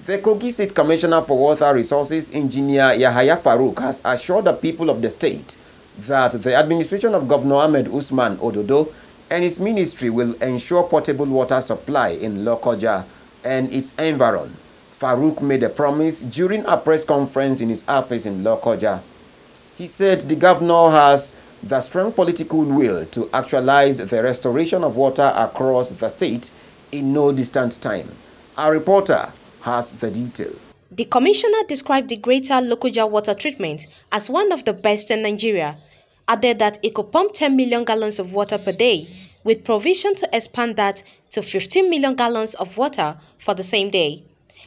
The Kogi State Commissioner for Water Resources, Engineer Yahaya Farouk, has assured the people of the state that the administration of Governor Ahmed Usman Ododo and his ministry will ensure potable water supply in Lokoja and its environs. Farouk made a promise during a press conference in his office in Lokoja. He said the governor has the strong political will to actualize the restoration of water across the state in no distant time. Our reporter has the detail. The commissioner described the greater Lokoja water treatment as one of the best in Nigeria, added that it could pump 10 million gallons of water per day, with provision to expand that to 15 million gallons of water for the same day.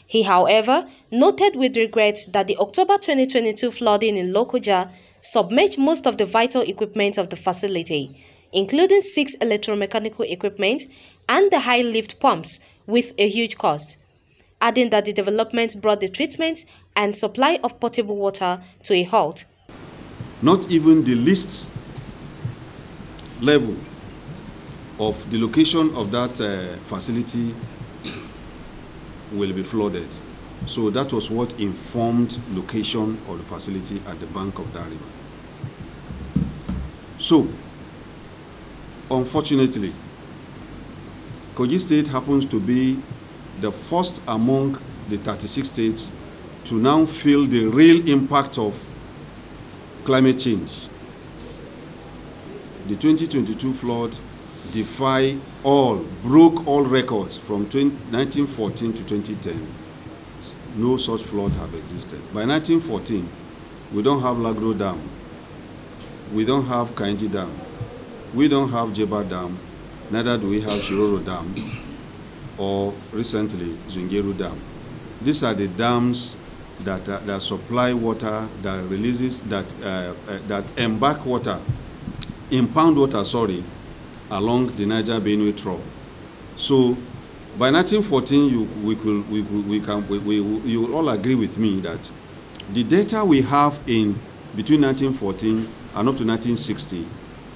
He, however, noted with regret that the October 2022 flooding in Lokoja submerged most of the vital equipment of the facility, including 6 electromechanical equipment and the high lift pumps, with a huge cost, adding that the development brought the treatment and supply of potable water to a halt. Not even the least level of the location of that facility will be flooded. So that was what informed location of the facility at the bank of that river. So, unfortunately, Kogi State happens to be the first among the 36 states to now feel the real impact of climate change. The 2022 flood broke all records from 1914 to 2010. No such flood have existed. By 1914, we don't have Lagro Dam, we don't have Kainji Dam, we don't have Jeba Dam, neither do we have Shiroro Dam, or recently Zungeru Dam. These are the dams that supply water, that releases, that embark water, impound water, along the Niger-Benue Trough. So, by 1914, you will all agree with me that the data we have in between 1914 and up to 1960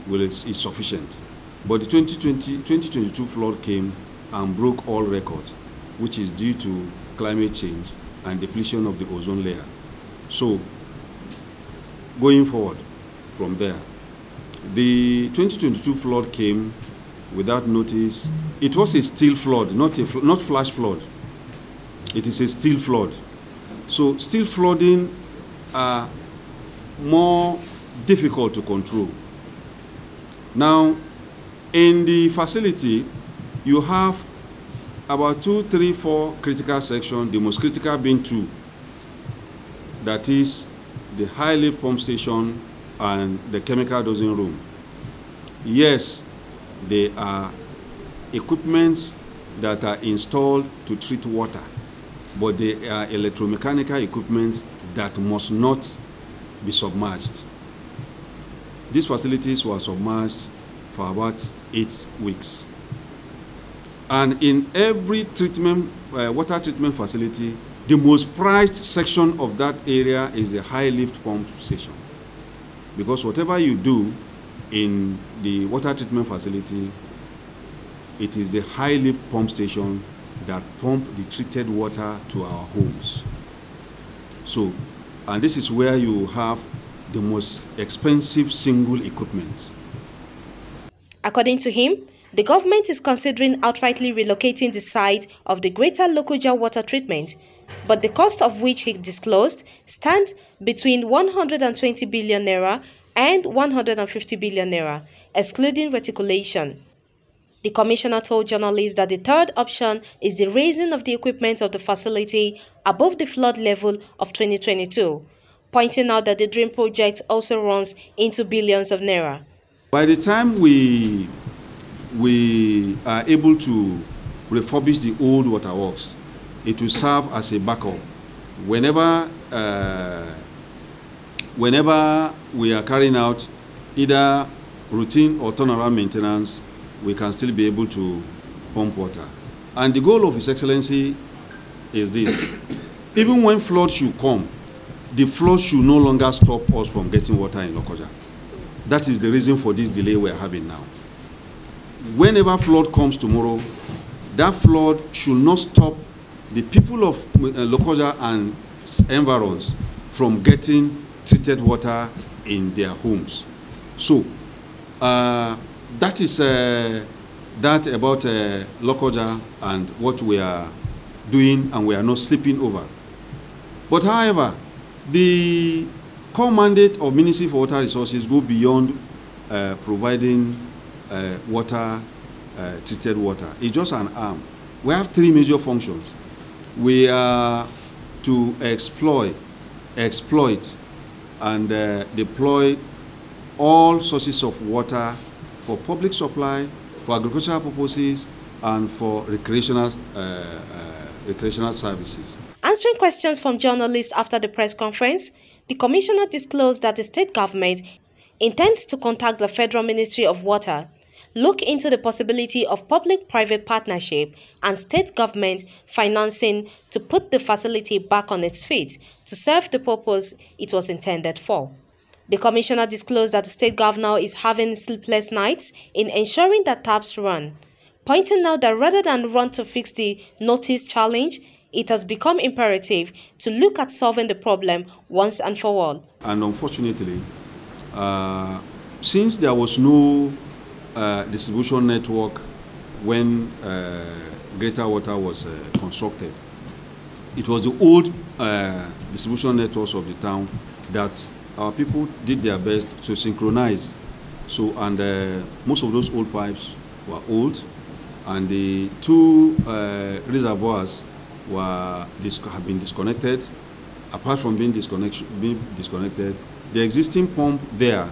is sufficient. But the 2022 flood came and broke all records, which is due to climate change and depletion of the ozone layer. So, going forward from there, the 2022 flood came without notice. It was a still flood, not flash flood. It is a still flood. So still flooding are more difficult to control. Now, in the facility, you have about 2, 3, 4 critical sections, the most critical being 2. That is the high lift pump station and the chemical dosing room. Yes, they are equipments that are installed to treat water, but they are electromechanical equipment that must not be submerged. These facilities were submerged for about 8 weeks. And in every water treatment facility, the most prized section of that area is the high lift pump station. Because whatever you do in the water treatment facility, it is the high lift pump station that pump the treated water to our homes. So, and this is where you have the most expensive single equipment. According to him, the government is considering outrightly relocating the site of the greater Lokoja water treatment, but the cost of which he disclosed stands between 120 billion naira and 150 billion naira, excluding reticulation. The commissioner told journalists that the third option is the raising of the equipment of the facility above the flood level of 2022, pointing out that the dream project also runs into billions of naira. By the time we are able to refurbish the old waterworks, it will serve as a backup. Whenever we are carrying out either routine or turnaround maintenance, we can still be able to pump water. And the goal of His Excellency is this: even when flood should come, the flood should no longer stop us from getting water in Lokoja. That is the reason for this delay we are having now. Whenever flood comes tomorrow, that flood should not stop the people of Lokoja and environs from getting treated water in their homes. So that is that about Lokoja and what we are doing, and we are not sleeping over. But however, the core mandate of Ministry for Water Resources go beyond providing water, treated water. It's just an arm. We have three major functions. We are to exploit, and deploy all sources of water for public supply, for agricultural purposes, and for recreational services. Answering questions from journalists after the press conference, the commissioner disclosed that the state government intends to contact the Federal Ministry of Water, look into the possibility of public-private partnership and state government financing to put the facility back on its feet to serve the purpose it was intended for. The commissioner disclosed that the state governor is having sleepless nights in ensuring that taps run, pointing out that rather than run to fix the notice challenge, it has become imperative to look at solving the problem once and for all. And unfortunately, since there was no distribution network when Greater Water was constructed, it was the old distribution networks of the town that our people did their best to synchronize. So, and most of those old pipes were old, and the two reservoirs have been disconnected. Apart from being disconnected, the existing pump there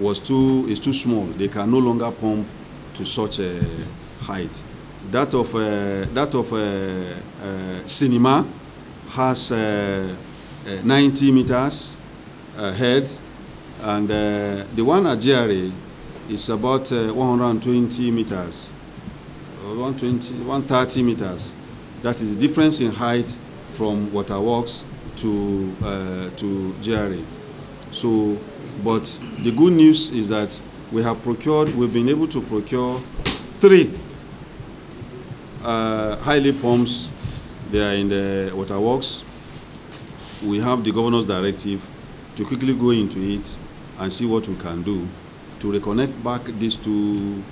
is too small. They can no longer pump to such a height. That of Cinema has 90 meters head, and the one at GRA is about 120 meters, 130 meters. That is the difference in height from Waterworks to GRA. So, but the good news is that we've been able to procure 3 highly pumps. They are in the Waterworks. We have the governor's directive to quickly go into it and see what we can do to reconnect back these two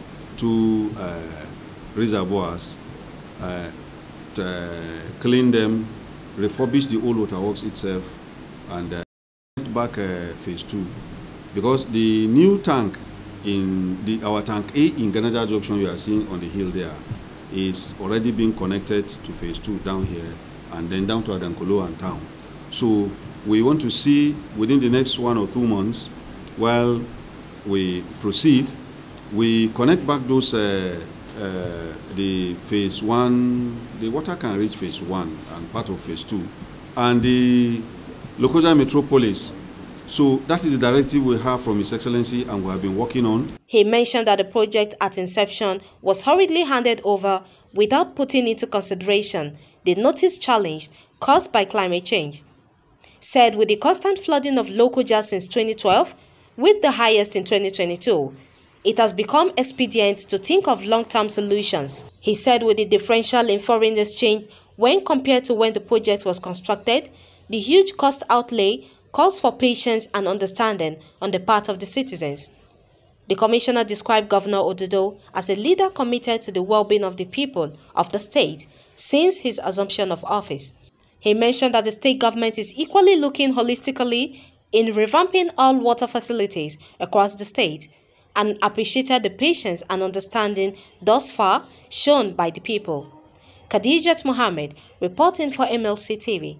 reservoirs, clean them, refurbish the old waterworks itself, and back phase 2, because the new tank in our tank A in Ganaja Junction you are seeing on the hill there is already being connected to phase 2 down here, and then down to Adankolo and town. So we want to see within the next 1 or 2 months, while we proceed, we connect back those the phase 1, the water can reach phase 1 and part of phase 2, and the Lokoja Metropolis. So that is the directive we have from His Excellency, and we have been working on. He mentioned that the project at inception was hurriedly handed over without putting into consideration the notice challenge caused by climate change. Said with the constant flooding of Lokoja since 2012, with the highest in 2022, it has become expedient to think of long-term solutions. He said with the differential in foreign exchange when compared to when the project was constructed, the huge cost outlay calls for patience and understanding on the part of the citizens. The commissioner described Governor Ododo as a leader committed to the well-being of the people of the state since his assumption of office. He mentioned that the state government is equally looking holistically in revamping all water facilities across the state, and appreciated the patience and understanding thus far shown by the people. Khadijat Mohammed, reporting for MLC TV.